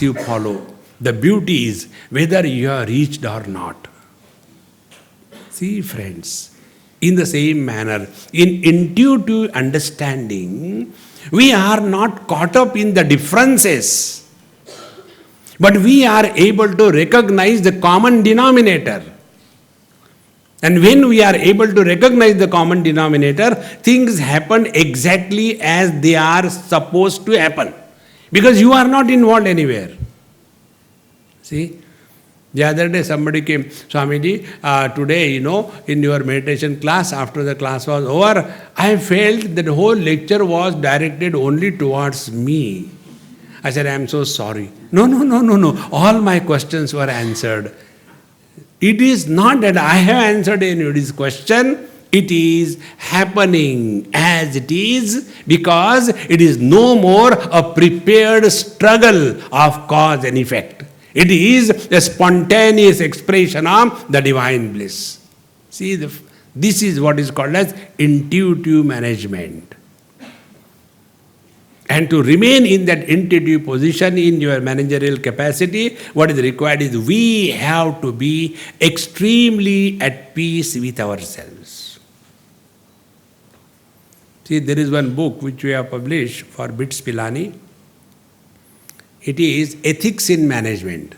you follow. The beauty is whether you are reached or not. See, friends, in the same manner, in intuitive understanding, we are not caught up in the differences, but we are able to recognize the common denominator. And when we are able to recognize the common denominator, things happen exactly as they are supposed to happen. Because you are not involved anywhere. See? The other day somebody came, Swamiji, today, in your meditation class, after the class was over, I felt that the whole lecture was directed only towards me. I said, I am so sorry. No. All my questions were answered. It is not that I have answered anybody's question. It is happening as it is because it is no more a prepared struggle of cause and effect. It is a spontaneous expression of the divine bliss. See, this is what is called as intuitive management. And to remain in that intuitive position in your managerial capacity, what is required is we have to be extremely at peace with ourselves. See, there is one book which we have published for Bits Pilani. It is Ethics in Management.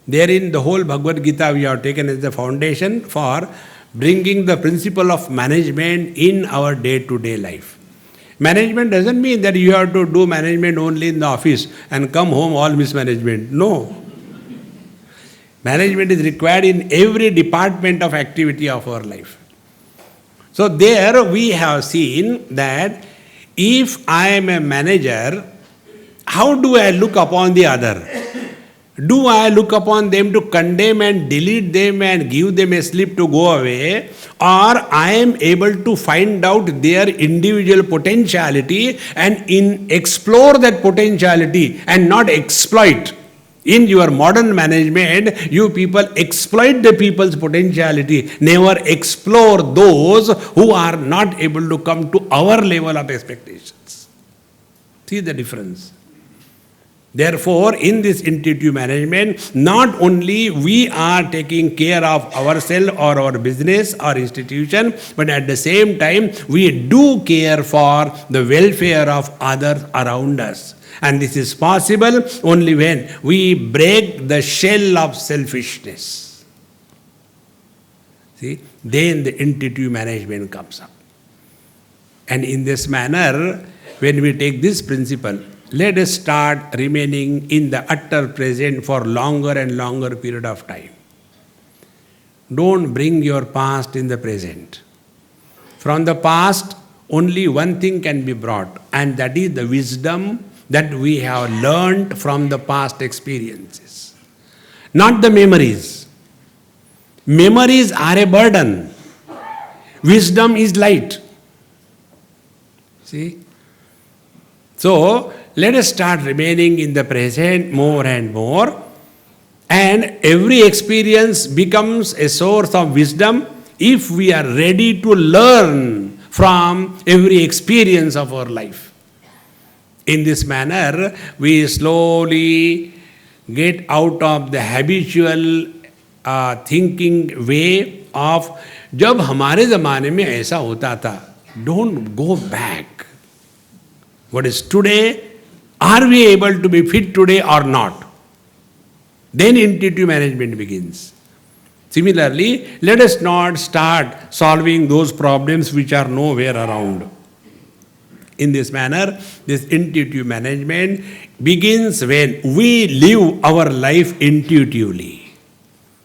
Therein, the whole Bhagavad Gita we have taken as the foundation for bringing the principle of management in our day-to-day life. Management doesn't mean that you have to do management only in the office and come home all mismanagement. No. Management is required in every department of activity of our life. So there we have seen that if I am a manager, how do I look upon the other? Do I look upon them to condemn and delete them and give them a slip to go away? Or I am able to find out their individual potentiality and explore that potentiality and not exploit. In your modern management, you people exploit the people's potentiality, never explore those who are not able to come to our level of expectations. See the difference. Therefore, in this intuitive management, not only we are taking care of ourselves or our business or institution, but at the same time, we do care for the welfare of others around us. And this is possible only when we break the shell of selfishness. See, then the intuitive management comes up. And in this manner, when we take this principle, let us start remaining in the utter present for longer and longer period of time. Don't bring your past in the present. From the past, only one thing can be brought, and that is the wisdom that we have learned from the past experiences. Not the memories. Memories are a burden. Wisdom is light. See? So, let us start remaining in the present more and more, and every experience becomes a source of wisdom if we are ready to learn from every experience of our life. In this manner, we slowly get out of the habitual thinking way of जब हमारे ज़माने में ऐसा होता था. Don't go back. What is today? Are we able to be fit today or not? Then intuitive management begins. Similarly, let us not start solving those problems which are nowhere around. In this manner, this intuitive management begins when we live our life intuitively.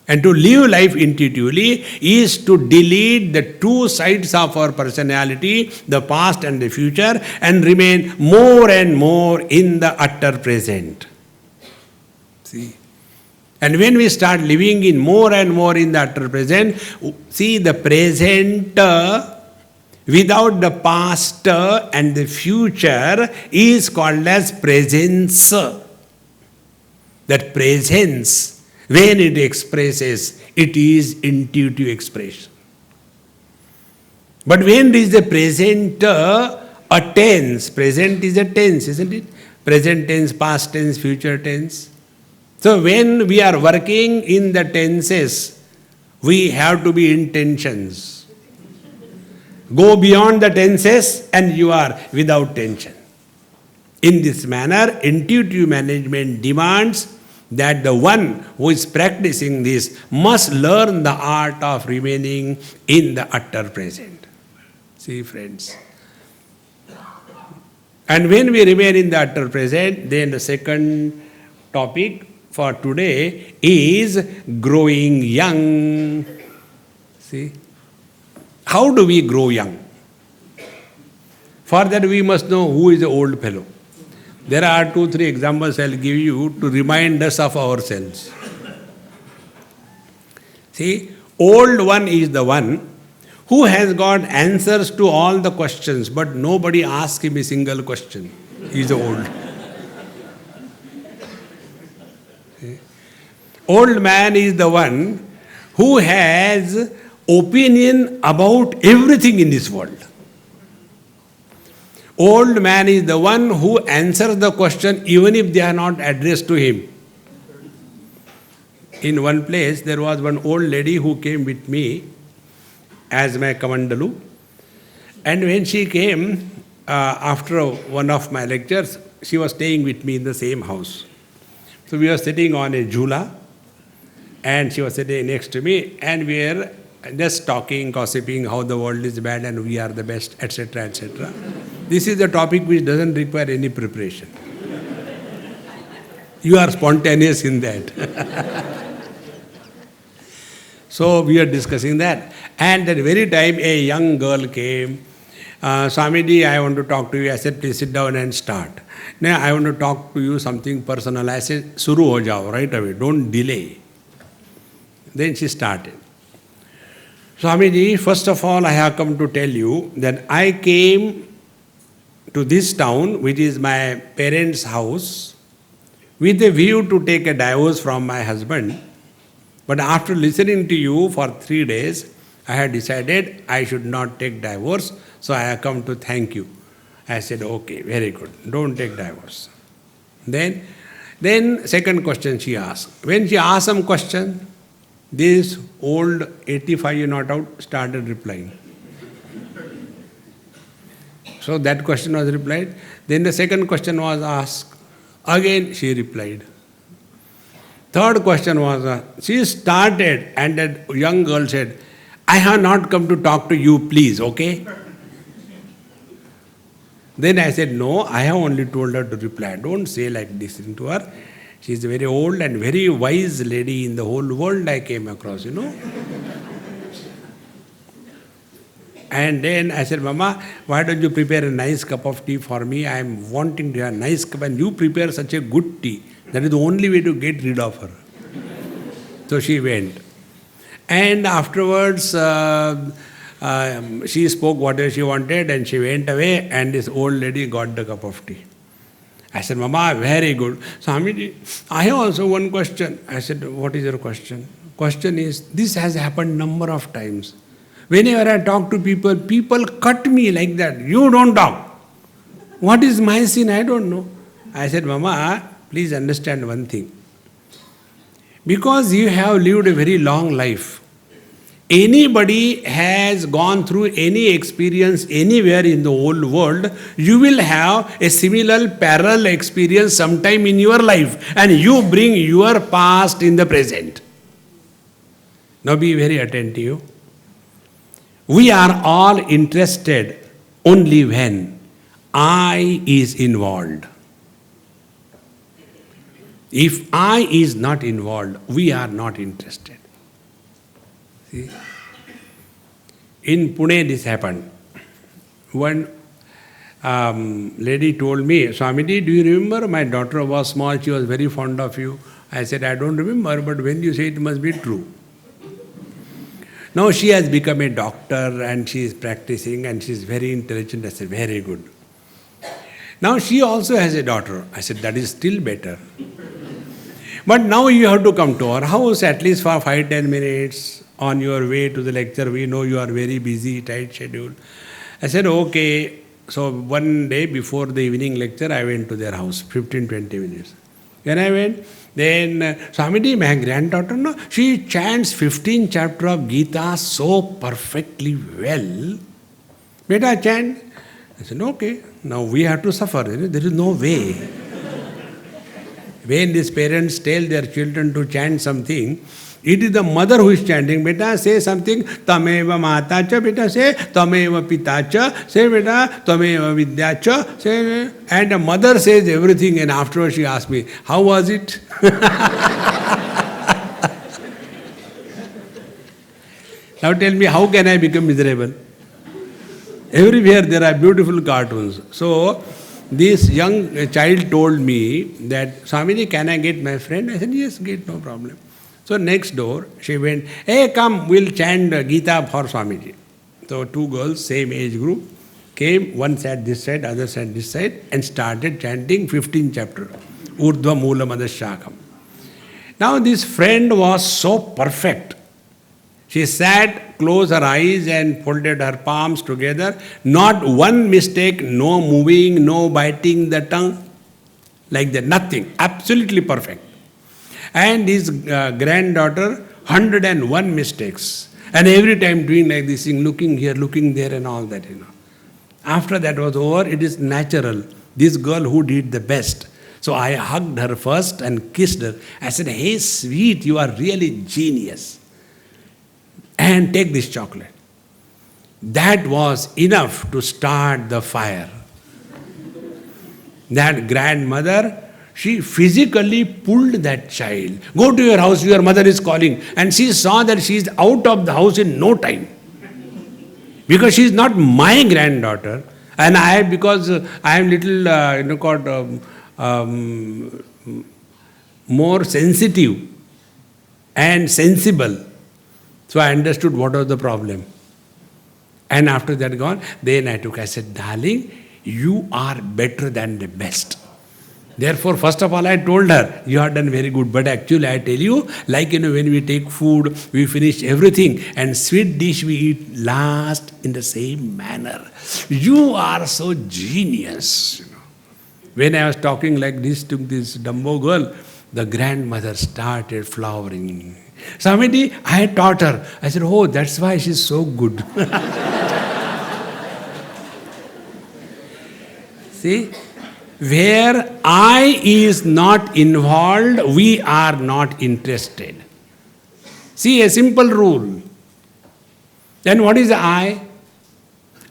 And to live life intuitively is to delete the two sides of our personality, the past and the future, and remain more and more in the utter present. See? And when we start living in more and more in the utter present, see the present without the past and the future is called as presence. That presence, when it expresses, it is intuitive expression. But when it is the present, a tense, present is a tense, isn't it? present tense, past tense, future tense. So when we are working in the tenses, we have to be in tensions. Go beyond the tenses and you are without tension. In this manner, intuitive management demands that the one who is practicing this must learn the art of remaining in the utter present. See, friends. And when we remain in the utter present, then the second topic for today is growing young. See? How do we grow young? For that we must know who is the old fellow. There are 2-3 examples I'll give you to remind us of ourselves. See, old one is the one who has got answers to all the questions, but nobody asks him a single question. He is old. See? Old man is the one who has opinion about everything in this world. Old man is the one who answers the question even if they are not addressed to him. In one place, there was one old lady who came with me as my Kamandalu. And when she came, after one of my lectures, she was staying with me in the same house. So we were sitting on a jhula, and she was sitting next to me, and we were just talking, gossiping how the world is bad and we are the best, etc., etc. This is a topic which doesn't require any preparation. You are spontaneous in that. So we are discussing that. And at the very time, a young girl came. Swamiji, I want to talk to you. I said, please sit down and start. Now, I want to talk to you something personal. I said, Suru ho jao, right away. Don't delay. Then she started. Swamiji, first of all, I have come to tell you that I came to this town, which is my parents' house, with a view to take a divorce from my husband. But after listening to you for 3 days, I had decided I should not take divorce, so I have come to thank you. I said, okay, very good, don't take divorce. Then second question she asked. When she asked some question, this old 85 not out started replying. So that question was replied. Then the second question was asked. Again she replied. Third question was asked. She started and that young girl said, I have not come to talk to you, please, okay? Then I said, no, I have only told her to reply. Don't say like this to her. She is a very old and very wise lady in the whole world I came across, you know. And then I said, Mama, why don't you prepare a nice cup of tea for me? I am wanting to have a nice cup and you prepare such a good tea. That is the only way to get rid of her. So she went. And afterwards, she spoke whatever she wanted and she went away and this old lady got the cup of tea. I said, Mama, very good. Swamiji, I have also one question. I said, what is your question? Question is, this has happened number of times. Whenever I talk to people, people cut me like that. You don't talk. What is my sin? I don't know. I said, Mama, please understand one thing. Because you have lived a very long life, anybody has gone through any experience anywhere in the whole world, you will have a similar parallel experience sometime in your life and you bring your past in the present. Now be very attentive. We are all interested only when I is involved. If I is not involved, we are not interested. See? In Pune this happened. One lady told me, Swamiji, do you remember my daughter was small, she was very fond of you. I said, I don't remember, but when you say it must be true. Now she has become a doctor and she is practicing and she is very intelligent. I said, very good. Now she also has a daughter. I said, that is still better. But now you have to come to our house at least for 5-10 minutes on your way to the lecture. We know you are very busy, tight schedule. I said, okay. So one day before the evening lecture, I went to their house, 15-20 minutes. When I went, then Swamiji, my granddaughter, no, she chants 15 chapter of Gita so perfectly well. Beta, chant. I said, okay, now we have to suffer. There is no way. When these parents tell their children to chant something, it is the mother who is chanting. Beta, say something. Tameva mata cha. Beta, say tameva pita cha. Say, beta, tameva vidya cha. Say, and the mother says everything, and afterwards she asks me, how was it? Now tell me, how can I become miserable? Everywhere there are beautiful cartoons. So, this young child told me that, Swamiji, can I get my friend? I said, yes, get, no problem. So next door, she went, hey, come, we'll chant Gita for Swamiji. So two girls, same age group, came, one sat this side, other sat this side, and started chanting 15 chapter, Urdhva Moola Madashakam. Now this friend was so perfect. She sat, closed her eyes and folded her palms together. Not one mistake, no moving, no biting the tongue. Like that, nothing. Absolutely perfect. And his granddaughter, 101 mistakes. And every time doing like this thing, looking here, looking there and all that, After that was over, it is natural. This girl who did the best. So I hugged her first and kissed her. I said, hey, sweet, you are really genius. And take this chocolate. That was enough to start the fire. That grandmother, she physically pulled that child. Go to your house, your mother is calling. And she saw that she is out of the house in no time. Because she is not my granddaughter. And I, because I am little, more sensitive and sensible. So I understood what was the problem. And after that gone, then I said, darling, you are better than the best. Therefore, first of all, I told her, you have done very good. But actually, I tell you, like, when we take food, we finish everything. And sweet dish we eat last in the same manner. You are so genius. When I was talking like this to this Dumbo girl, the grandmother started flowering. Swamiji, I taught her. I said, oh, that's why she's so good. See, where I is not involved, we are not interested. See, a simple rule. Then what is I?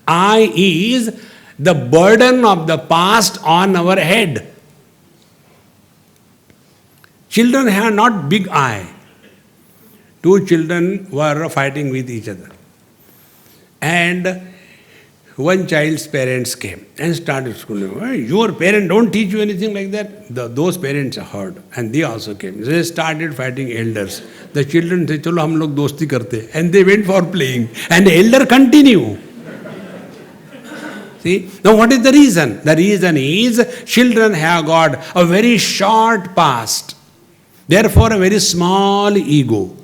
I is the burden of the past on our head. Children have not big I. Two children were fighting with each other. And one child's parents came and started schooling. Your parent don't teach you anything like that. Those parents heard and they also came. They started fighting elders. The children said, chalo hum log dosti karte. And they went for playing. And the elder continue. See? Now what is the reason? The reason is children have got a very short past. Therefore a very small ego.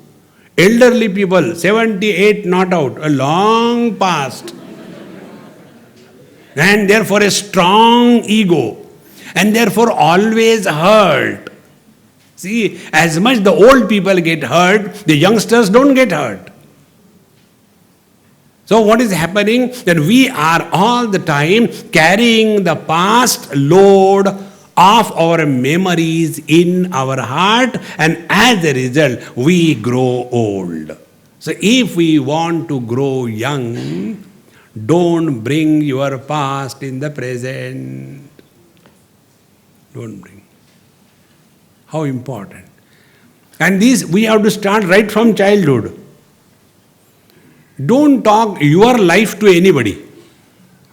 Elderly people, 78 not out, a long past. And therefore a strong ego. And therefore always hurt. See, as much the old people get hurt, the youngsters don't get hurt. So what is happening? That we are all the time carrying the past load of our memories in our heart, and as a result, we grow old. So if we want to grow young, don't bring your past in the present. Don't bring. How important. And this we have to start right from childhood. Don't talk your life to anybody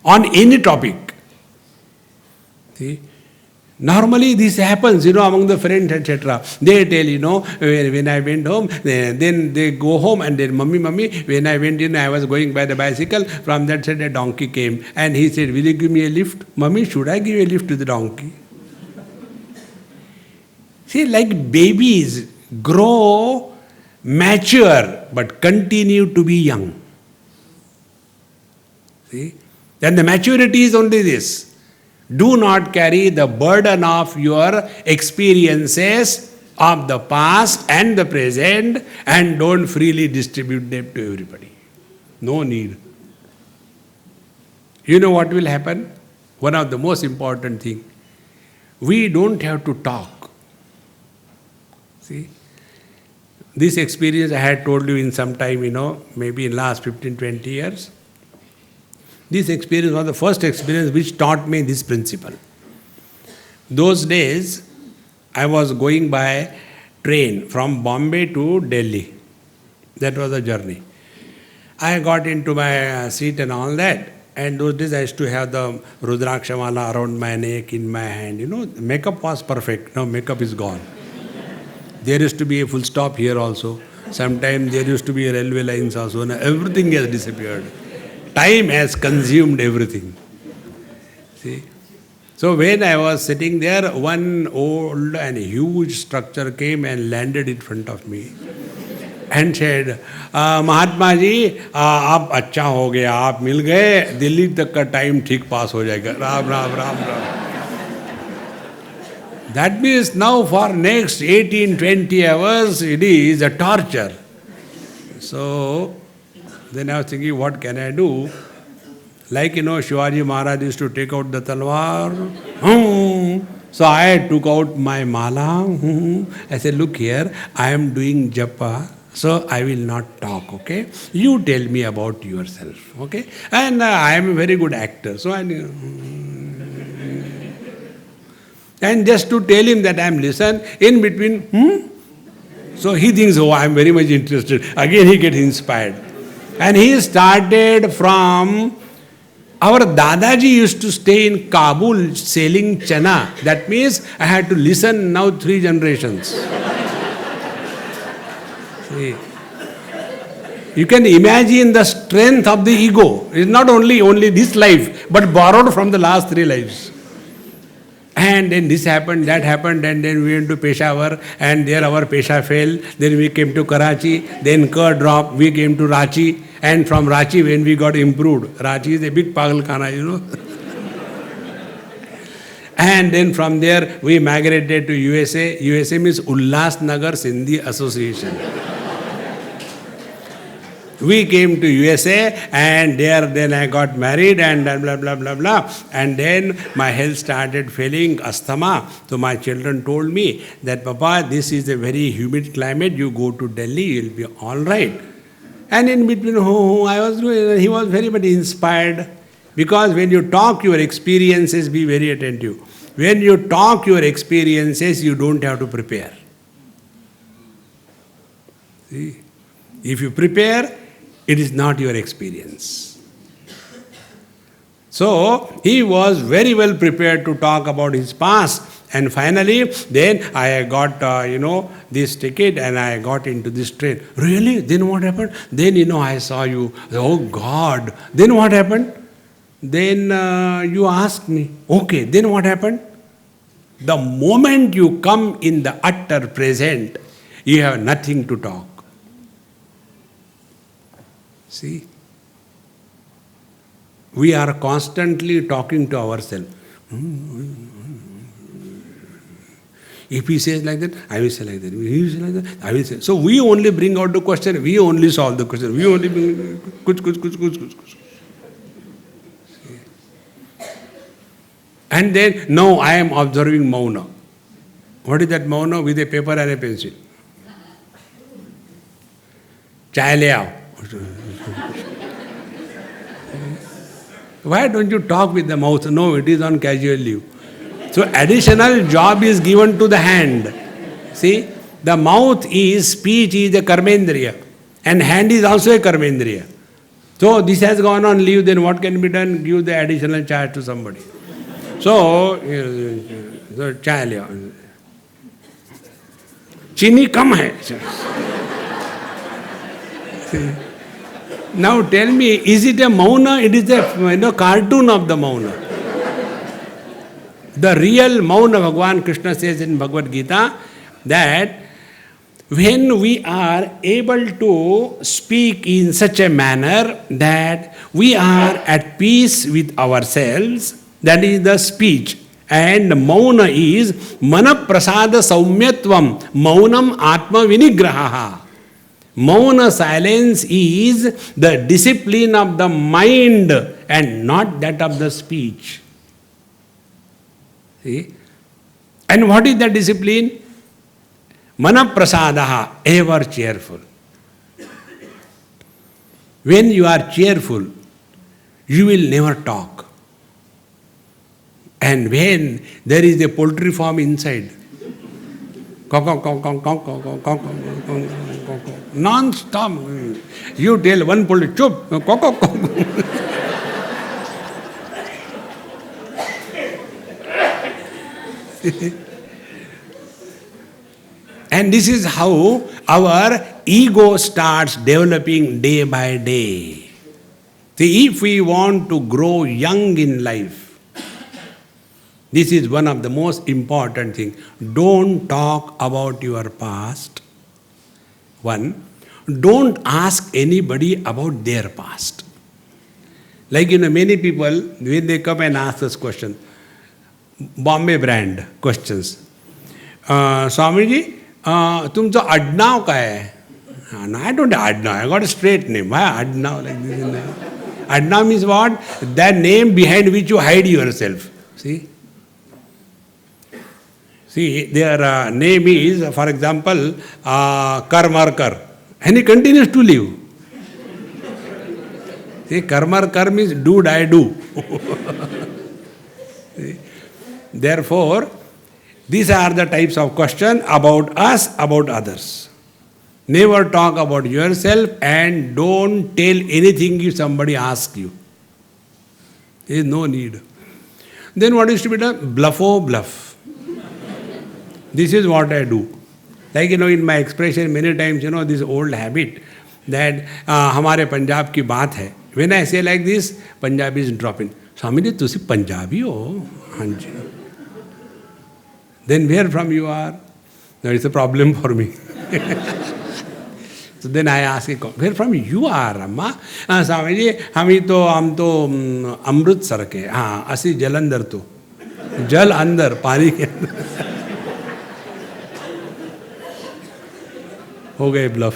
on any topic. See? Normally this happens, among the friends, etc. They tell, when I went home, then they go home and then, Mummy, when I went in, I was going by the bicycle. From that side, a donkey came and he said, will you give me a lift? Mummy, should I give a lift to the donkey? See, like babies grow, mature, but continue to be young. See? Then the maturity is only this. Do not carry the burden of your experiences of the past and the present and don't freely distribute them to everybody. No need. You know what will happen? One of the most important things. We don't have to talk. See? This experience I had told you in some time, maybe in last 15, 20 years. This experience was the first experience which taught me this principle. Those days, I was going by train from Bombay to Delhi. That was the journey. I got into my seat and all that. And those days I used to have the Rudraksha mala around my neck, in my hand. Makeup was perfect. Now makeup is gone. There used to be a full stop here also. Sometimes there used to be railway lines also. Now everything has disappeared. Time has consumed everything. See? So when I was sitting there, one old and huge structure came and landed in front of me and said, Mahatma ji आप अच्छा हो गया, आप मिल गए, दिल्ली तक का time ठीक पास हो जाएगा. Ram Ram Ram Ram. That means now for next 18-20 hours it is a torture. So then I was thinking, what can I do? Like, Shivaji Maharaj used to take out the talwar. So I took out my mala. I said, look here, I am doing japa. So I will not talk, okay? You tell me about yourself, okay? And I am a very good actor. So and just to tell him that I am listen, in between, So he thinks, oh, I am very much interested. Again he gets inspired. And he started from, our Dadaji used to stay in Kabul selling chana. That means I had to listen now 3 generations. See, you can imagine the strength of the ego. It's not only this life, but borrowed from the last 3 lives. And then this happened, that happened, and then we went to Peshawar, and there our Pesha fell. Then we came to Karachi, then Kerr dropped, we came to Ranchi, and from Ranchi when we got improved. Ranchi is a big Pagalkhana, And then from there we migrated to USA. USA means Ulhasnagar Sindhi Association. We came to USA and there then I got married and blah, blah, blah, blah. And then my health started failing, asthma. So my children told me that, Papa, this is a very humid climate. You go to Delhi, you'll be all right. And in between, I was doing, he was very much inspired. Because when you talk your experiences, be very attentive. When you talk your experiences, you don't have to prepare. See? If you prepare, it is not your experience. So, he was very well prepared to talk about his past. And finally, then I got, this ticket and I got into this train. Really? Then what happened? Then, I saw you. Oh, God. Then what happened? Then you asked me. Okay, then what happened? The moment you come in the utter present, you have nothing to talk. See, we are constantly talking to ourselves. If he says like that, I will say like that. If he says like that, I will say. So we only bring out the question, we only solve the question. We only bring kuch. And then, now I am observing mauna. What is that mauna? With a paper and a pencil. Chai le aao. Why don't you talk with the mouth? No, it is on casual leave. So additional job is given to the hand. See, the mouth is, speech is a karmendriya. And hand is also a karmendriya. So this has gone on leave, then what can be done? Give the additional charge to somebody. So, chai le aao. Chini kam hai. See. Now tell me, is it a mauna? It is a cartoon of the mauna. The real mauna, Bhagavan Krishna says in Bhagavad Gita, that when we are able to speak in such a manner that we are at peace with ourselves, that is the speech. And mauna is mana prasada saumyatvam, maunam atma vinigraha. Mauna silence is the discipline of the mind and not that of the speech. See? And what is the discipline? Mana prasadaha, ever cheerful. When you are cheerful, you will never talk. And when there is a poultry farm inside, non-stop, you tell one poultry, chup, and this is how our ego starts developing day by day. See, if we want to grow young in life, this is one of the most important things. Don't talk about your past. One, don't ask anybody about their past. Like, many people, when they come and ask us questions, Bombay brand questions. Swami ji, तुमचं आडनाव काय आहे? No, I don't have आडनाव. I got a straight name. Why आडनाव like this? Adnam is what? That name behind which you hide yourself. See, their name is, for example, Karmarkar. And he continues to live. See, Karmarkar means do, die, do. Therefore, these are the types of questions about us, about others. Never talk about yourself and don't tell anything if somebody asks you. There is no need. Then what is to be done? Bluff. This is what I do. Like, in my expression many times, this old habit that हमारे पंजाब की बात है. When I say like this, Punjabis drop in. Swami ji, तुसी पंजाबी हो? हाँ जी. Then where from you are? No, it's a problem for me. So then I ask, where from you are, Amma? Swami ji, हम तो अमृतसर के. हाँ, असी जलंधर तो. जल अंदर, पानी के अंदर. हो गए ब्लफ.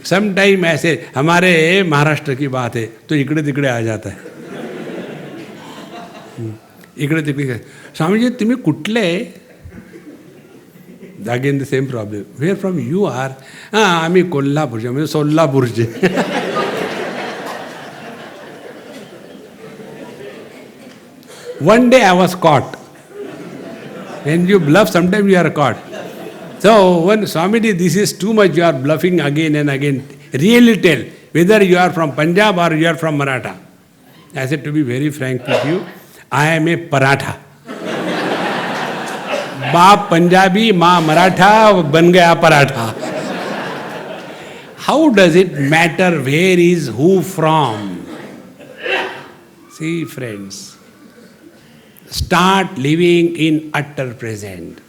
सम टाइम ऐसे हमारे महाराष्ट्र की बात है तो इकड़े तिकड़े आ जाता है. इकडे तिकडे. स्वामी जी, तुम्ही कुठले? Again the same problem. Where from you are? आम्ही कोल्हापूरचे, म्हणजे सोलापूरचे. One day I was caught. When you bluff, sometimes you are caught. So when Swamiji, this is too much, you are bluffing again and again. Really tell whether you are from Punjab or you are from Maratha. I said, to be very frank with you, I am a Paratha. बाप पंजाबी, माँ मराठा, बन गया paratha. How does it matter where is who from? See, friends, start living in utter present.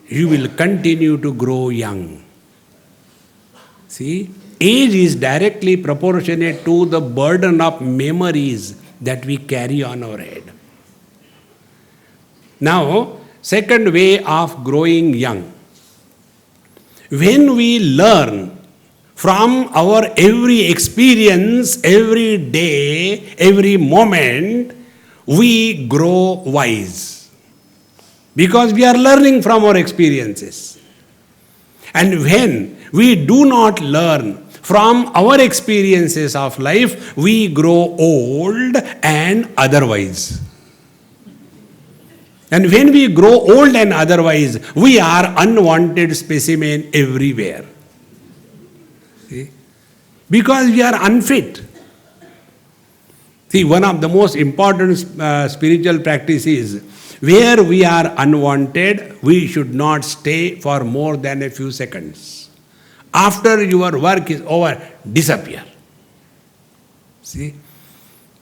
You will continue to grow young. See, age is directly proportionate to the burden of memories that we carry on our head. Now, second way of growing young. When we learn from our every experience, every day, every moment, we grow wise. Because we are learning from our experiences. And when we do not learn from our experiences of life, we grow old and otherwise. And when we grow old and otherwise, we are unwanted specimen everywhere. See? Because we are unfit. See, one of the most important spiritual practices, where we are unwanted, we should not stay for more than a few seconds. After your work is over, disappear. See?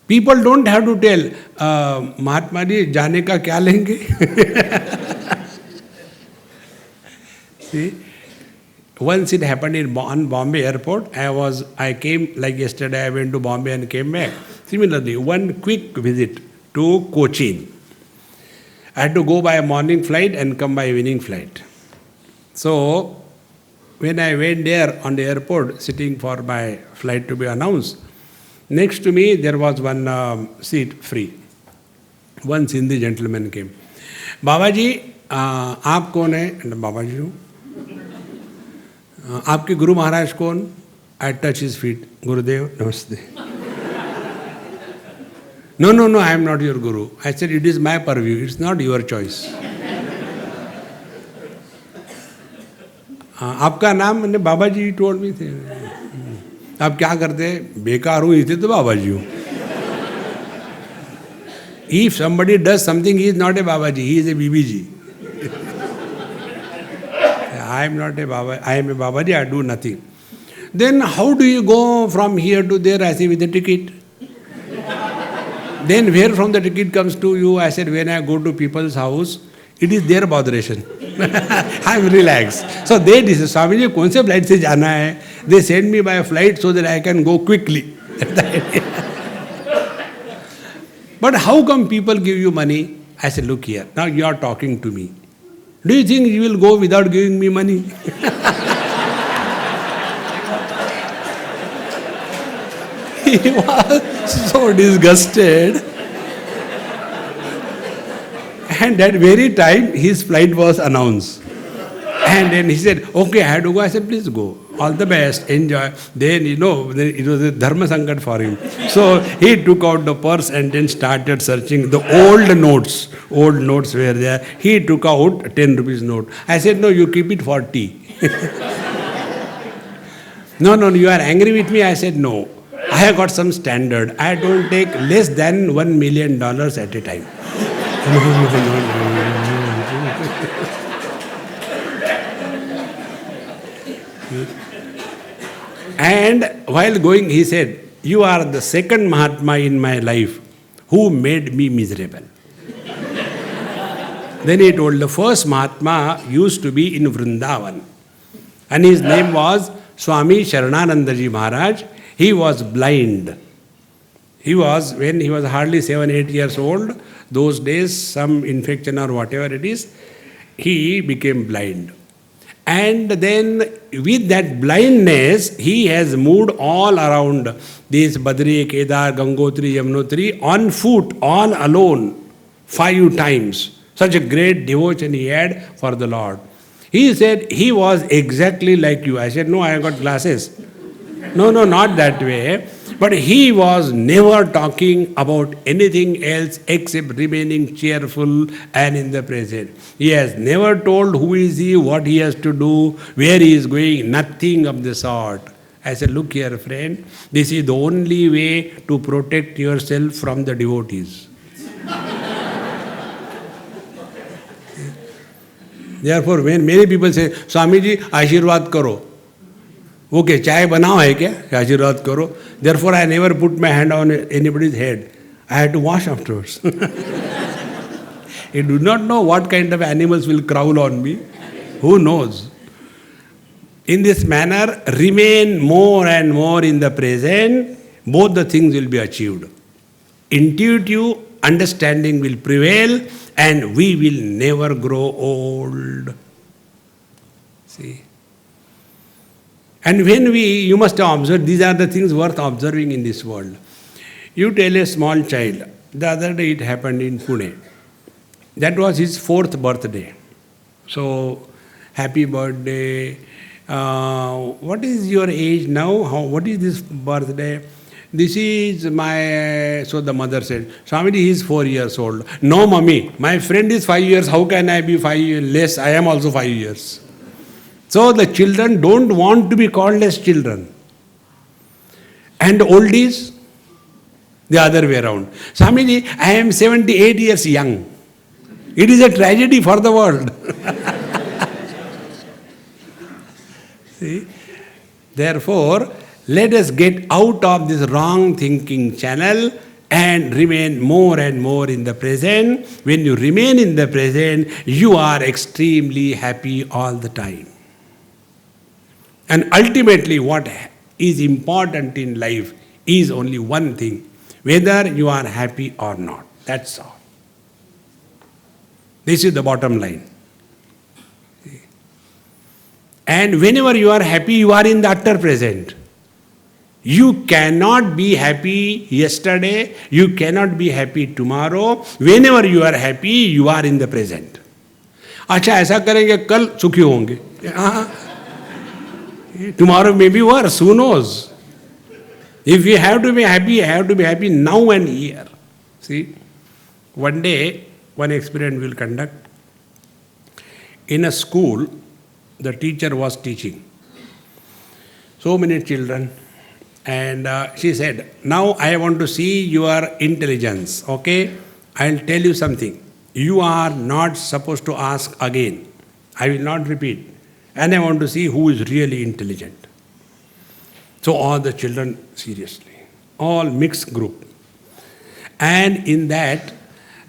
People don't have to tell, Mahatma ji, जाने का क्या लेंगे? See? Once it happened on Bombay airport. I came like yesterday. I went to Bombay and came back. Similarly, one quick visit to Cochin. I had to go by a morning flight and come by evening flight. So when I went there on the airport, sitting for my flight to be announced, next to me there was one seat free. One Sindhi gentleman came. Babaji, आप कौन है? बाबाजी हूँ. आपके गुरु महाराज कौन? I touch his feet. Gurudev, namaste. No, I am not your guru. I said, it is my purview. It's not your choice. आपका नाम? मैंने बाबाजी told me थे. आप क्या करते हैं? बेकार हूँ इसे तो बाबाजी हूँ. If somebody does something, he is not a Babaji, he is a BBG. I am not a Baba, I am a Babaji, I do nothing. Then how do you go from here to there? I say, with a ticket. Then where from the ticket comes to you? I said, when I go to people's house, it is their botheration. I am relaxed. So they decide, Swamiji, kaun se flight se jana hai? They send me by a flight so that I can go quickly. But how come people give you money? I said, look here, now you are talking to me. Do you think you will go without giving me money? He was so disgusted. And that very time, his flight was announced. And then he said, okay, I had to go. I said, please go. All the best, enjoy. Then, it was a dharma sankat for him. So he took out the purse and then started searching the old notes. Old notes were there. He took out a 10 rupees note. I said, no, you keep it for tea. No, you are angry with me? I said, no. I have got some standard. I don't take less than $1 million at a time. No. And while going, he said, you are the second Mahatma in my life who made me miserable. Then he told, the first Mahatma used to be in Vrindavan. And his name was Swami Sharananandaji Maharaj. He was blind. When he was hardly 7-8 years old, those days, some infection or whatever it is, he became blind. And then with that blindness, he has moved all around this Badri, Kedar, Gangotri, Yamunotri on foot, all alone, 5 times. Such a great devotion he had for the Lord. He said, he was exactly like you. I said, no, I have got glasses. No, not that way. But he was never talking about anything else except remaining cheerful and in the present. He has never told who is he, what he has to do, where he is going, nothing of the sort. I said, look here, friend, this is the only way to protect yourself from the devotees. Therefore, when many people say, Swamiji, Ashirwad karo. Okay, chai banao hai kya? Ashirwad karo. Therefore, I never put my hand on anybody's head. I had to wash afterwards. You do not know what kind of animals will crawl on me. Who knows? In this manner, remain more and more in the present. Both the things will be achieved. Intuitive understanding will prevail and we will never grow old. See? And when you must have observed, these are the things worth observing in this world. You tell a small child, the other day it happened in Pune. That was his 4th birthday. So, happy birthday. What is your age now? What is this birthday? This is so the mother said, Swamiji, he is 4 years old. No, mummy, my friend is 5 years. How can I be 5 years less? I am also 5 years. So the children don't want to be called as children. And oldies, the other way around. Swamiji, I am 78 years young. It is a tragedy for the world. See? Therefore, let us get out of this wrong thinking channel and remain more and more in the present. When you remain in the present, you are extremely happy all the time. And ultimately, what is important in life is only one thing, whether you are happy or not. That's all. This is the bottom line. And whenever you are happy, you are in the utter present. You cannot be happy yesterday, you cannot be happy tomorrow. Whenever you are happy, you are in the present. अच्छा ऐसा करेंगे कल सुखी होंगे. Tomorrow may be worse, who knows? If you have to be happy, you have to be happy now and here. See, one day, one experiment we will conduct. In a school, the teacher was teaching. So many children. And she said, now I want to see your intelligence, okay? I'll tell you something. You are not supposed to ask again. I will not repeat. And I want to see who is really intelligent. So all the children, seriously, all mixed group. And in that,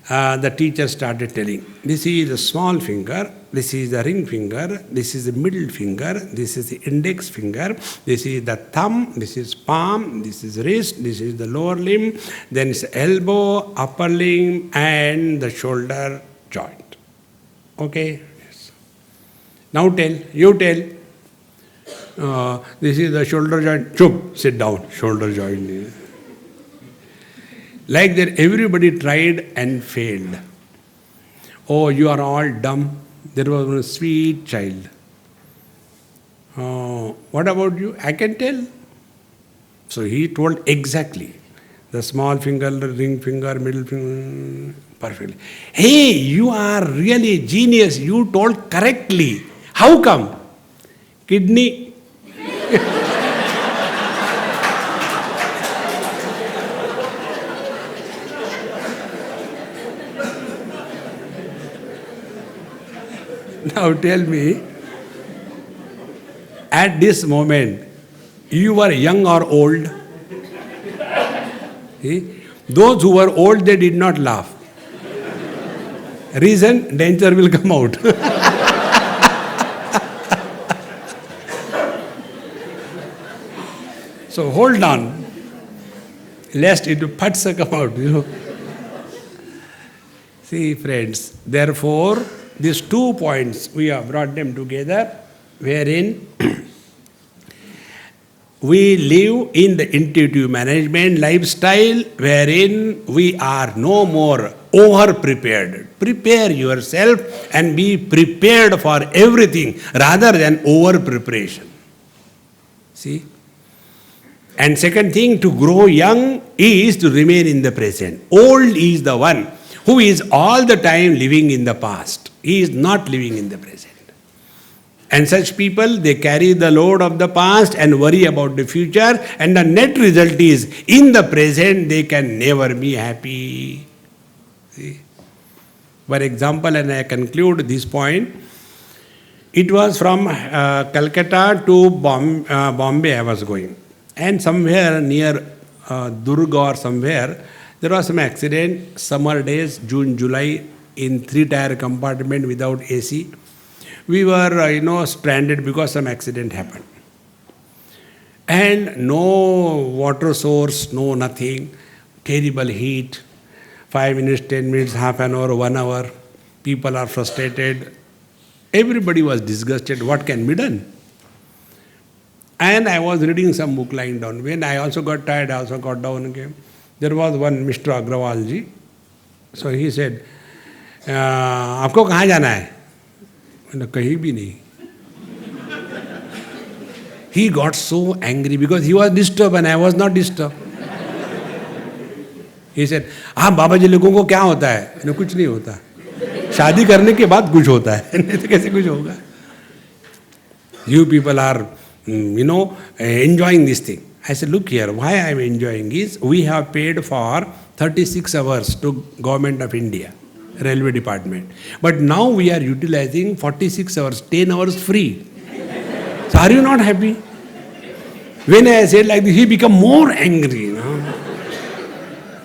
the teacher started telling, this is the small finger, this is the ring finger, this is the middle finger, this is the index finger, this is the thumb, this is palm, this is wrist, this is the lower limb, then it's elbow, upper limb, and the shoulder joint. Okay? Yes. Now tell, you tell. This is the shoulder joint. Chup, sit down, shoulder joint. Like that, everybody tried and failed. Oh, you are all dumb. There was a sweet child. What about you? I can tell. So he told exactly. The small finger, the ring finger, middle finger, perfectly. Hey, you are really a genius. You told correctly. How come? Kidney. Now tell me, at this moment, you were young or old? See? Those who were old, they did not laugh. Reason, danger will come out. So hold on, lest it pats come out, See, friends, therefore, these 2 points, we have brought them together, wherein we live in the intuitive management lifestyle, wherein we are no more over-prepared. Prepare yourself and be prepared for everything rather than over-preparation. See? And second thing, to grow young is to remain in the present. Old is the one who is all the time living in the past. He is not living in the present. And such people, they carry the load of the past and worry about the future, and the net result is, in the present, they can never be happy. See? For example, and I conclude this point, it was from Calcutta to Bombay I was going. And somewhere near Durga or somewhere, there was some accident, summer days, June, July, in 3-tier compartment without AC. We were, stranded because some accident happened. And no water source, no nothing, terrible heat, 5 minutes, 10 minutes, half an hour, 1 hour. People are frustrated. Everybody was disgusted. What can be done? And I was reading some book lying down. When I also got tired, I also got down again. There was one Mr. Agrawal ji. So he said, आपको कहाँ जाना है? मैंने कहीं भी नहीं. He got so angry because he was disturbed and I was not disturbed. He said, हाँ बाबा जी लोगों को क्या होता है? मैंने कुछ नहीं होता. शादी करने के बाद कुछ होता है. नहीं तो कैसे कुछ होगा? You people are, enjoying this thing. I said, look here, why I am enjoying is, we have paid for 36 hours to Government of India, Railway Department. But now we are utilizing 46 hours, 10 hours free. So are you not happy? When I said like this, he became more angry.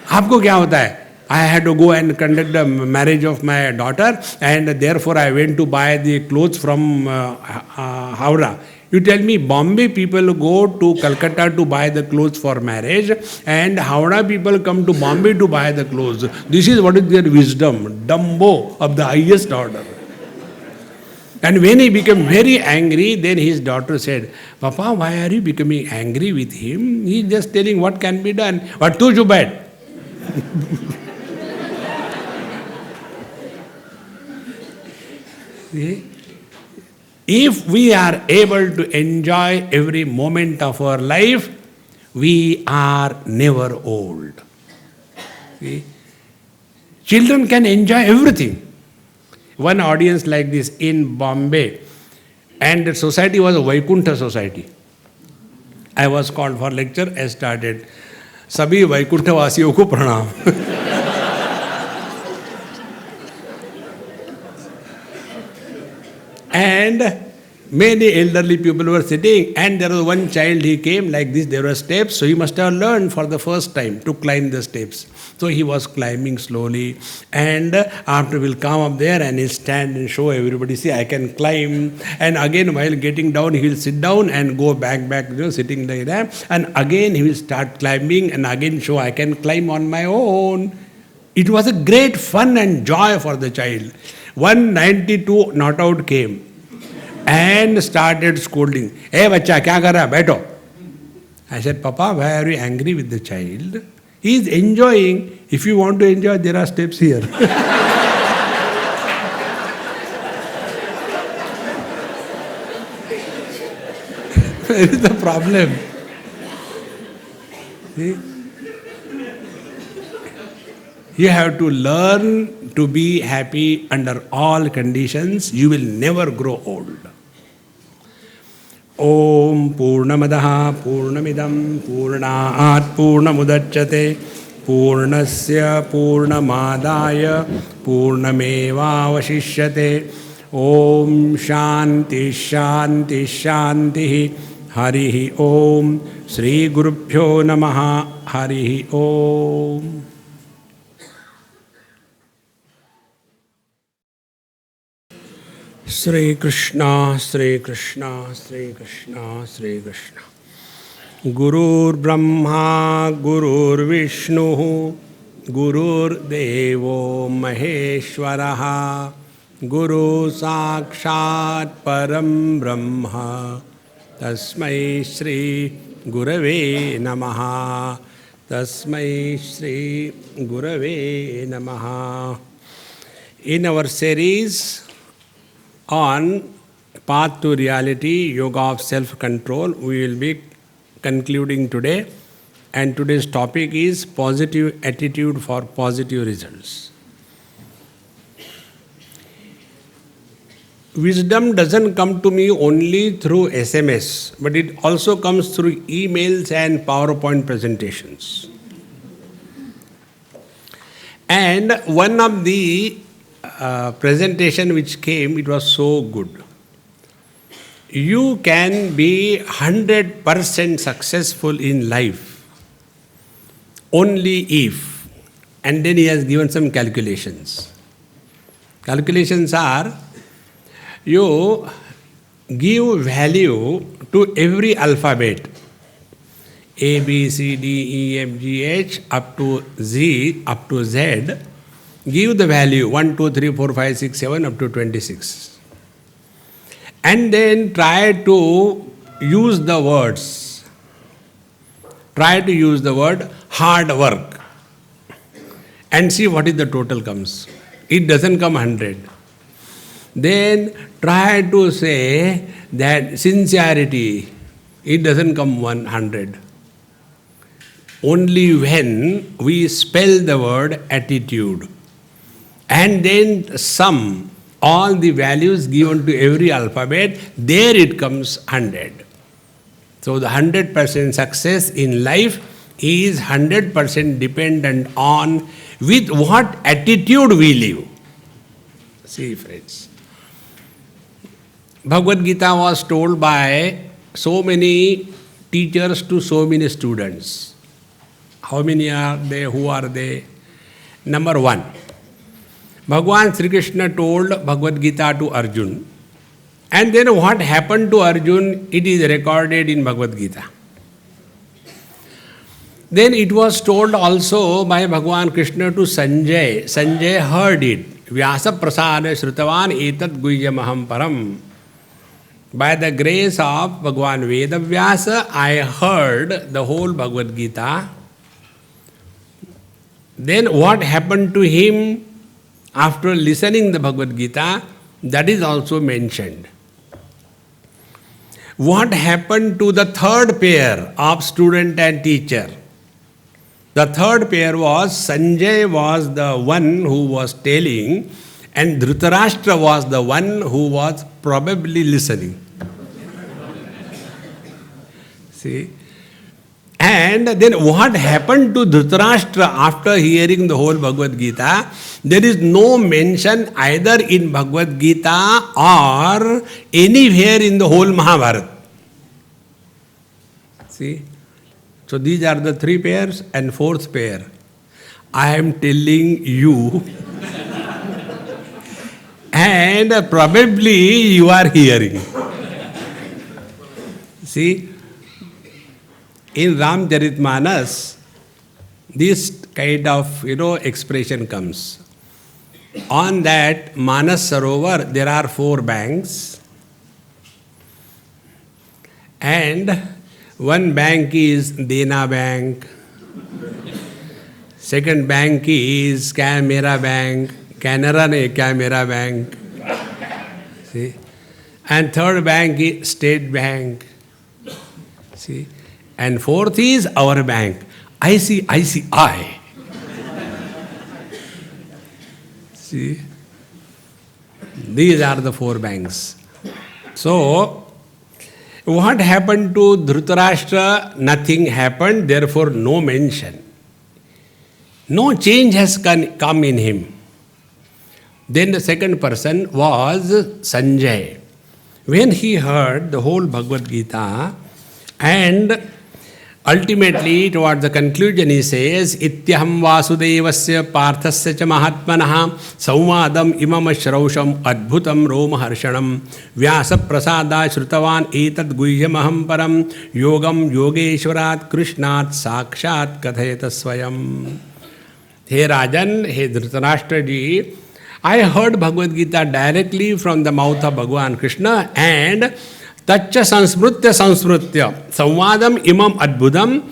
आपको क्या होता है? I had to go and conduct the marriage of my daughter, and therefore I went to buy the clothes from Howrah. You tell me, Bombay people go to Calcutta to buy the clothes for marriage, and Howrah people come to Bombay to buy the clothes. This is what is their wisdom, Dumbo of the highest order. And when he became very angry, then his daughter said, Papa, why are you becoming angry with him? He is just telling what can be done. What too bad. If we are able to enjoy every moment of our life, we are never old. See? Children can enjoy everything. One audience like this in Bombay, and the society was a Vaikuntha society. I was called for lecture. I started. Sabhi Vaikuntha Vasiyon ko pranam. And many elderly people were sitting, and there was one child, he came like this, there were steps, so he must have learned for the first time to climb the steps. So he was climbing slowly, and after we'll come up there and he'll stand and show everybody, see, I can climb. And again, while getting down, he will sit down and go back, sitting like that. And again, he will start climbing and again show, I can climb on my own. It was a great fun and joy for the child. 192 not out came and started scolding. Hey, bacha, kya kar raha? Baitho. I said, Papa, why are you angry with the child? He is enjoying. If you want to enjoy, there are steps here. Where is the problem? See? You have to learn to be happy under all conditions. You will never grow old. Om Purnamadaha Purnamidam Purnaat Purnamudachyate Purnasya Purnamadaya Purnamevavashishyate. Om Shanti Shanti Shanti Harihi Om Sri Gurubhyo Namaha Harihi Om. Sri Krishna, Sri Krishna, Sri Krishna, Sri Krishna. Gurur Brahma, Gurur Vishnu, Gurur Devo Maheshwaraha, Guru Sakshat Param Brahma, Tasmai Shri Gurave Namaha, Tasmai Shri Gurave Namaha. In our series on Path to Reality, Yoga of Self-Control, we will be concluding today. And today's topic is Positive Attitude for Positive Results. Wisdom doesn't come to me only through SMS, but it also comes through emails and PowerPoint presentations. And one of the presentation which came, it was so good. You can be 100% successful in life only if, and then he has given some calculations. Calculations are, you give value to every alphabet, A, B, C, D, E, F, G, H, up to Z, up to Z. Give the value 1, 2, 3, 4, 5, 6, 7 up to 26. And then try to use the words. Try to use the word hard work. And see what is the total comes. It doesn't come 100. Then try to say that sincerity. It doesn't come 100. Only when we spell the word attitude and then sum all the values given to every alphabet, there it comes 100. So the 100% success in life is 100% dependent on with what attitude we live. See, friends. Bhagavad Gita was told by so many teachers to so many students. How many are they? Who are they? Number 1. Bhagavan Sri Krishna told Bhagavad Gita to Arjun. And then what happened to Arjun, it is recorded in Bhagavad Gita. Then it was told also by Bhagavan Krishna to Sanjay. Sanjay heard it. Vyasa prasada shrutavan etat guhyamaham param. By the grace of Bhagavan Vedavyasa, I heard the whole Bhagavad Gita. Then what happened to him after listening the Bhagavad Gita, that is also mentioned. What happened to the third pair of student and teacher? The third pair was Sanjay was the one who was telling, and Dhritarashtra was the one who was probably listening. See? And then what happened to Dhritarashtra after hearing the whole Bhagavad Gita? There is no mention either in Bhagavad Gita or anywhere in the whole Mahabharata. See? So these are the three pairs, and fourth pair. I am telling you, and probably you are hearing. See? In Ramcharitmanas, this kind of expression comes. On that Manas Sarovar, there are 4 banks, and one bank is Dena Bank, second bank is Camera Bank, Canara ne Camera Bank, see, and third bank is State Bank, see. And fourth is our bank, ICICI. See, these are the 4 banks. So, what happened to Dhritarashtra? Nothing happened, therefore no mention. No change has come in him. Then the second person was Sanjay. When he heard the whole Bhagavad Gita, and ultimately, towards the conclusion, he says, Ityaham Vasudevasya Parthasya cha Mahatmanaha Saumadam imam ashrausham adbhutam roma harshanam Vyasa prasada shrutavan etat guhyamaham param Yogam yogeshwarat krishnat sakshat kathayata swayam. Hey Rajan, hey Dhritarashtra ji, I heard Bhagavad Gita directly from the mouth of Bhagavan Krishna, and Tacha sansmrutya samvadam imam adbhudam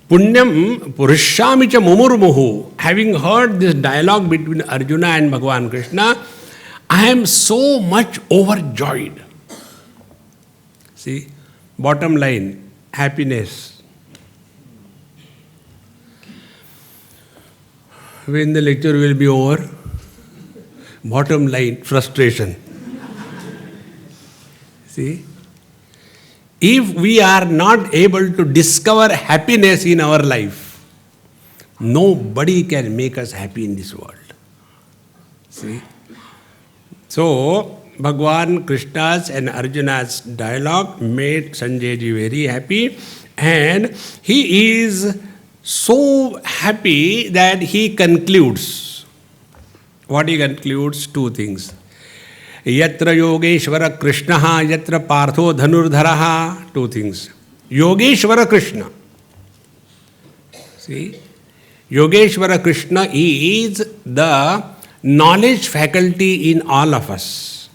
punyam purushamicha mumurmuhu. Having heard this dialogue between Arjuna and Bhagavan Krishna, I am so much overjoyed. See, bottom line, happiness. When the lecture will be over, bottom line, frustration. See? If we are not able to discover happiness in our life, nobody can make us happy in this world. See? So, Bhagavan Krishna's and Arjuna's dialogue made Sanjay ji very happy, and he is so happy that he concludes. What he concludes? 2 things. Yatra Yogeshwara Krishnaha, Yatra Partho Dhanurdharaha. 2 things. Yogeshwara Krishna. See? Yogeshwara Krishna is the knowledge faculty in all of us.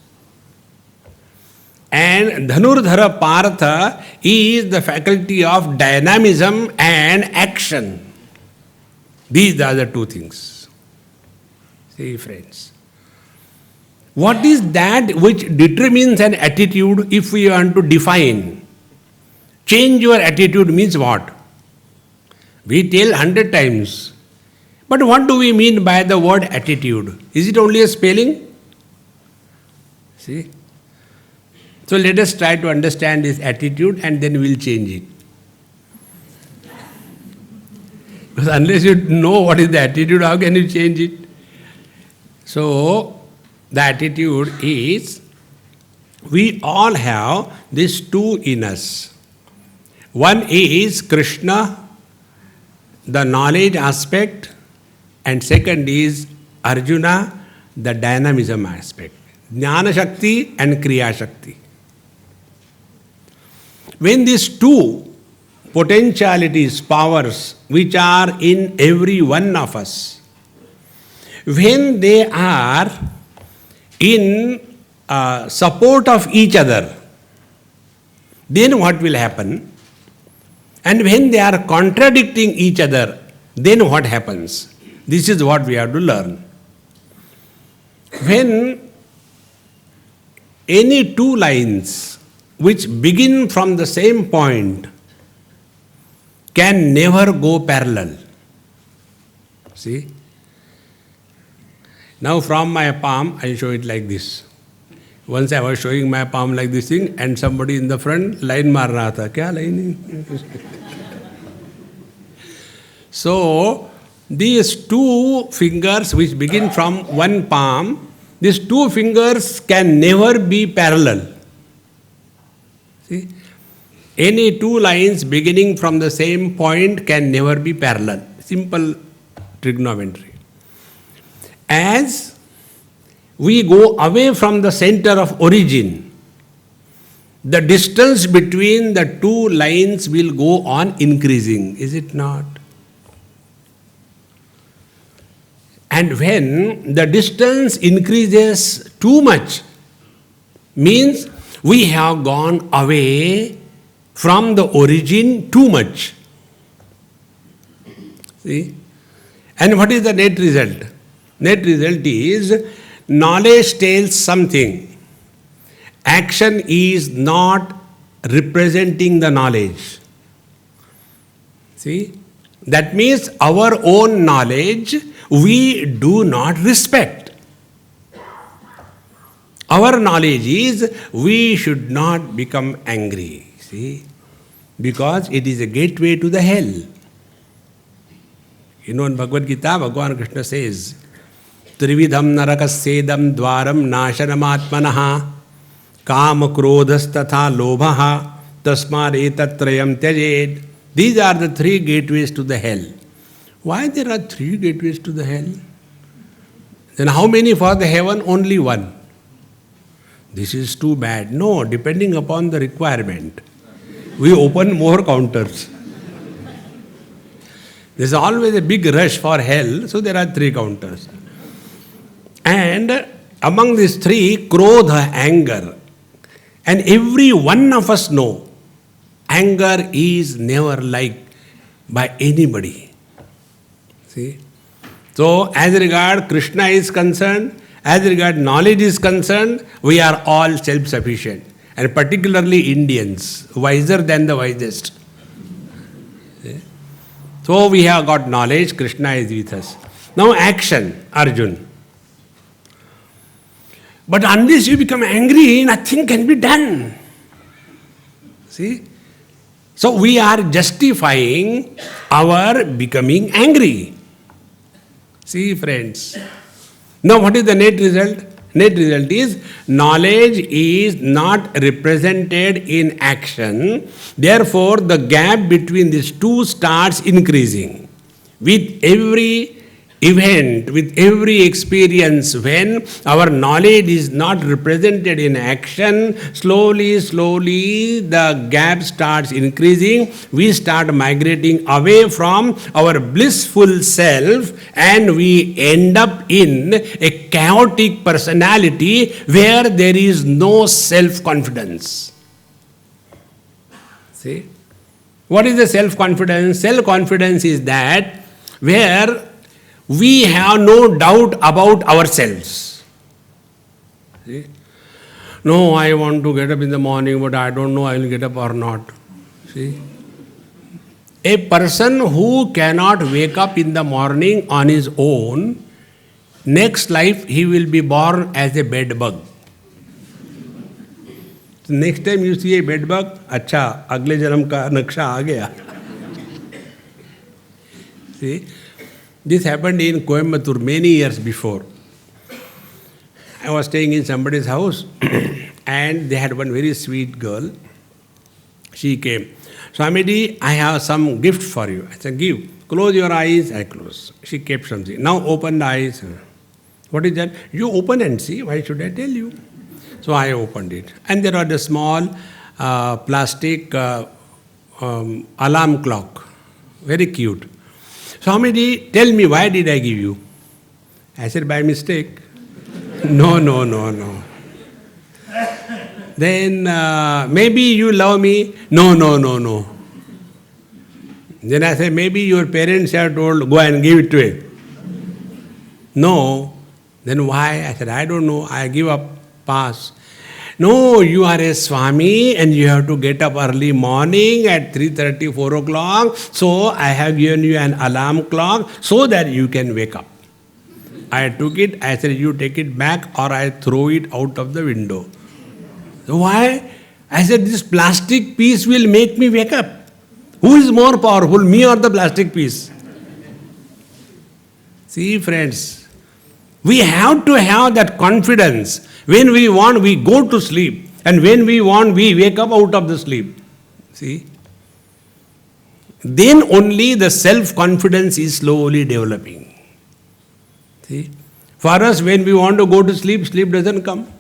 And Dhanurdhara Partha is the faculty of dynamism and action. These are the 2 things. See, friends. What is that which determines an attitude if we want to define? Change your attitude means what? We tell 100 times. But what do we mean by the word attitude? Is it only a spelling? See? So let us try to understand this attitude, and then we'll change it. Because unless you know what is the attitude, how can you change it? So, the attitude is, we all have these 2 in us. One is Krishna, the knowledge aspect, and second is Arjuna, the dynamism aspect. Jnana Shakti and Kriya Shakti. When these two potentialities, powers, which are in every one of us, when they are in support of each other, then what will happen? And when they are contradicting each other, then what happens? This is what we have to learn. When any two lines which begin from the same point can never go parallel. See? Now from my palm, I show it like this. Once I was showing my palm like this thing, and somebody in the front line maar raha tha. Kya line? So, these two fingers which begin from one palm, these two fingers can never be parallel. See? Any two lines beginning from the same point can never be parallel. Simple trigonometry. As we go away from the center of origin, the distance between the two lines will go on increasing, is it not? And when the distance increases too much, means we have gone away from the origin too much. See? And what is the net result? Net result is knowledge tells something. Action is not representing the knowledge. See? That means our own knowledge we do not respect. Our knowledge is we should not become angry. See? Because it is a gateway to the hell. You know, in Bhagavad Gita, Bhagavan Krishna says, Trividham narakassedam dvaram nashanam kama krodhas tatha lobha tasmar etatrayam tyajed. These are the three gateways to the hell. Why there are three gateways to the hell? Then how many for the heaven? Only one. This is too bad. No, depending upon the requirement, we open more counters. There's always a big rush for hell, so there are three counters. And among these three, krodha, anger. And every one of us know, anger is never liked by anybody. See? So, as regard Krishna is concerned, as regard knowledge is concerned, we are all self-sufficient. And particularly Indians, wiser than the wisest. See? So, we have got knowledge, Krishna is with us. Now, action, Arjun. But unless you become angry, nothing can be done. See? So, we are justifying our becoming angry. See, friends. Now, what is the net result? Net result is knowledge is not represented in action. Therefore, the gap between these two starts increasing. With every event, with every experience, when our knowledge is not represented in action, slowly, slowly the gap starts increasing. We start migrating away from our blissful self and we end up in a chaotic personality where there is no self-confidence. See? What is the self-confidence? Self-confidence is that where we have no doubt about ourselves. See? No, I want to get up in the morning, but I don't know I will get up or not. See? A person who cannot wake up in the morning on his own, next life he will be born as a bed bug. So next time you see a bed bug, अच्छा, अगले जन्म का नक्शा आ गया. See? This happened in Coimbatore many years before. I was staying in somebody's house and they had one very sweet girl. She came. Swamiji, I have some gift for you. I said, give. Close your eyes. I close. She kept something. Now open the eyes. What is that? You open and see. Why should I tell you? So I opened it. And there was a small plastic alarm clock. Very cute. Swamiji, tell me, why did I give you? I said, by mistake. No, no, no, no. Then maybe you love me. No, no, no, no. Then I said, maybe your parents have told, go and give it to him. No. Then why? I said, I don't know. I give up. Pass. No, you are a Swami and you have to get up early morning at 3:30, 4 o'clock. So I have given you an alarm clock so that you can wake up. I took it. I said, you take it back or I throw it out of the window. Why? I said, this plastic piece will make me wake up. Who is more powerful, me or the plastic piece? See, friends, we have to have that confidence. When we want, we go to sleep. And when we want, we wake up out of the sleep. See? Then only the self-confidence is slowly developing. See? For us, when we want to go to sleep, sleep doesn't come.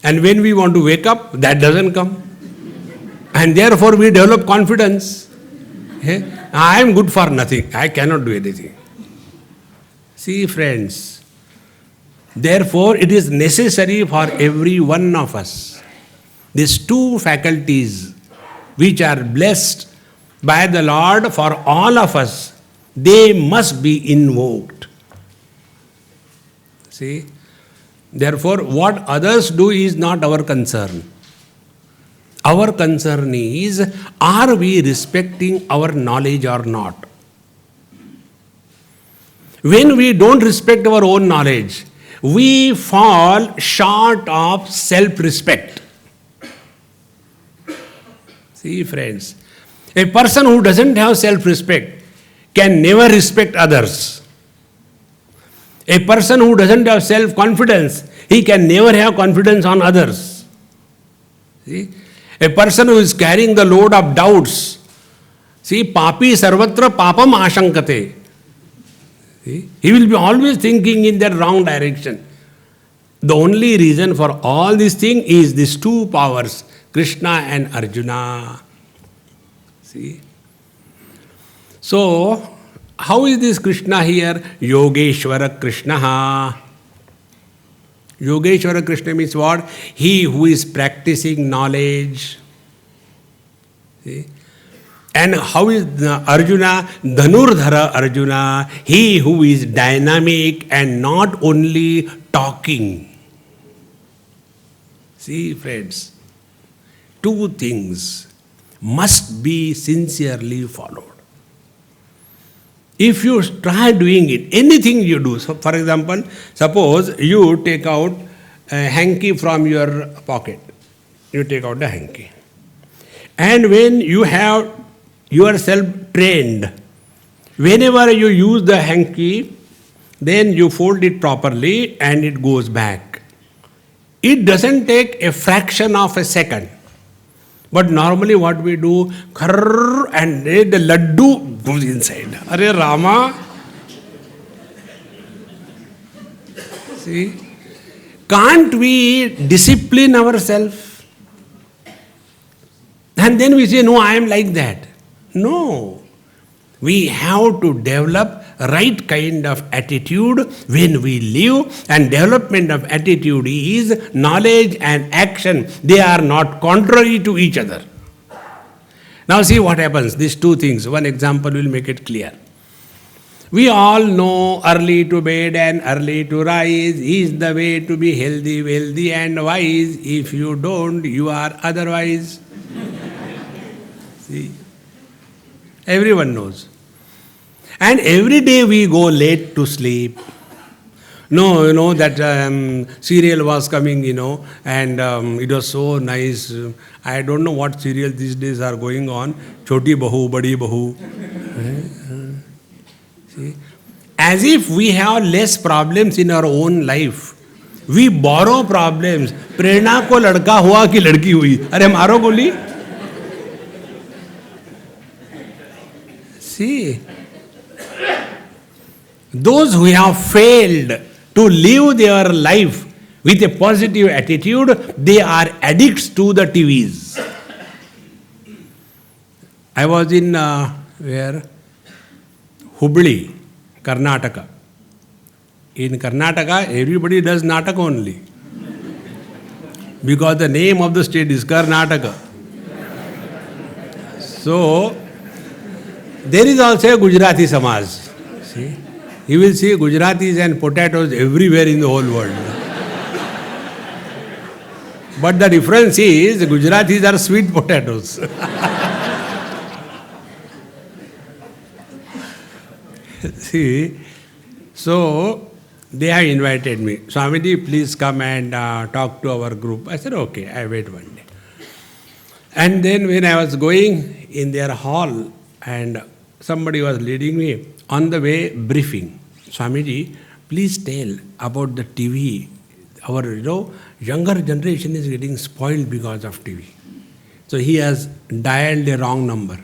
And when we want to wake up, that doesn't come. And therefore we develop confidence. I am good for nothing. I cannot do anything. See, friends, therefore it is necessary for every one of us, these two faculties which are blessed by the Lord for all of us, they must be invoked. See? Therefore, what others do is not our concern. Our concern is, are we respecting our knowledge or not? When we don't respect our own knowledge, we fall short of self-respect. See, friends, a person who doesn't have self-respect can never respect others. A person who doesn't have self-confidence, he can never have confidence on others. See? A person who is carrying the load of doubts, see, papi sarvatra papam ashankate. See? He will be always thinking in that wrong direction. The only reason for all this thing is these two powers, Krishna and Arjuna. See? So, how is this Krishna here? Yogeshwara Krishna. Yogeshwara Krishna means what? He who is practicing knowledge. See? And how is Arjuna? Dhanurdhara Arjuna. He who is dynamic and not only talking. See, friends, two things must be sincerely followed. If you try doing it, anything you do, so for example, suppose you take out a hanky from your pocket. You take out the hanky. And when you have yourself trained, whenever you use the hanky, then you fold it properly and it goes back. It doesn't take a fraction of a second. But normally what we do, and the laddu goes inside. Are Rama? See? Can't we discipline ourselves? And then we say, no, I am like that. No. We have to develop right kind of attitude when we live, and development of attitude is knowledge and action. They are not contrary to each other. Now see what happens. These two things. One example will make it clear. We all know early to bed and early to rise is the way to be healthy, wealthy and wise. If you don't, you are otherwise. See? Everyone knows. And every day we go late to sleep. No, that serial was coming, and it was so nice. I don't know what serial these days are going on. Choti Bahu, Badi Bahu. See? As if we have less problems in our own life. We borrow problems. Prerna ko ladka hua ki ladki hui. Are maro goli? See? Those who have failed to live their life with a positive attitude, they are addicts to the TVs. I was in where? Hubli, Karnataka. In Karnataka, everybody does Nataka only. Because the name of the state is Karnataka. So, there is also a Gujarati Samaj. See? You will see Gujaratis and potatoes everywhere in the whole world. But the difference is, the Gujaratis are sweet potatoes. See, so they have invited me. Swamiji, please come and talk to our group. I said, okay, I wait one day. And then when I was going in their hall and somebody was leading me, on the way briefing, Swamiji, please tell about the TV. Our younger generation is getting spoiled because of TV. So he has dialed a wrong number.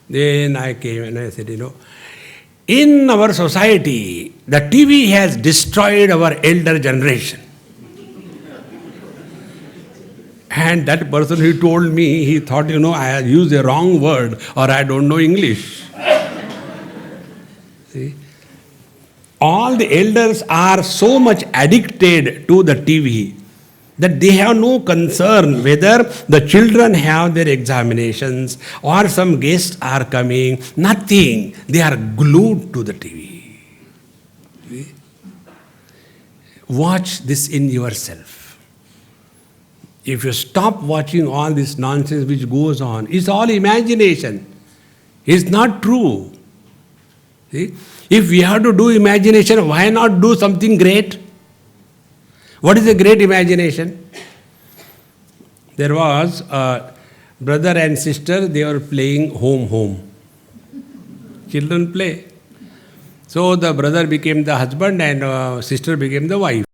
Then I came and I said, in our society, the TV has destroyed our elder generation. And that person, he told me, he thought, I used a wrong word or I don't know English. See? All the elders are so much addicted to the TV that they have no concern whether the children have their examinations or some guests are coming. Nothing. They are glued to the TV. See? Watch this in yourself. If you stop watching all this nonsense which goes on, it's all imagination. It's not true. See? If we have to do imagination, why not do something great? What is a great imagination? There was a brother and sister, they were playing home. Children play. So the brother became the husband and sister became the wife.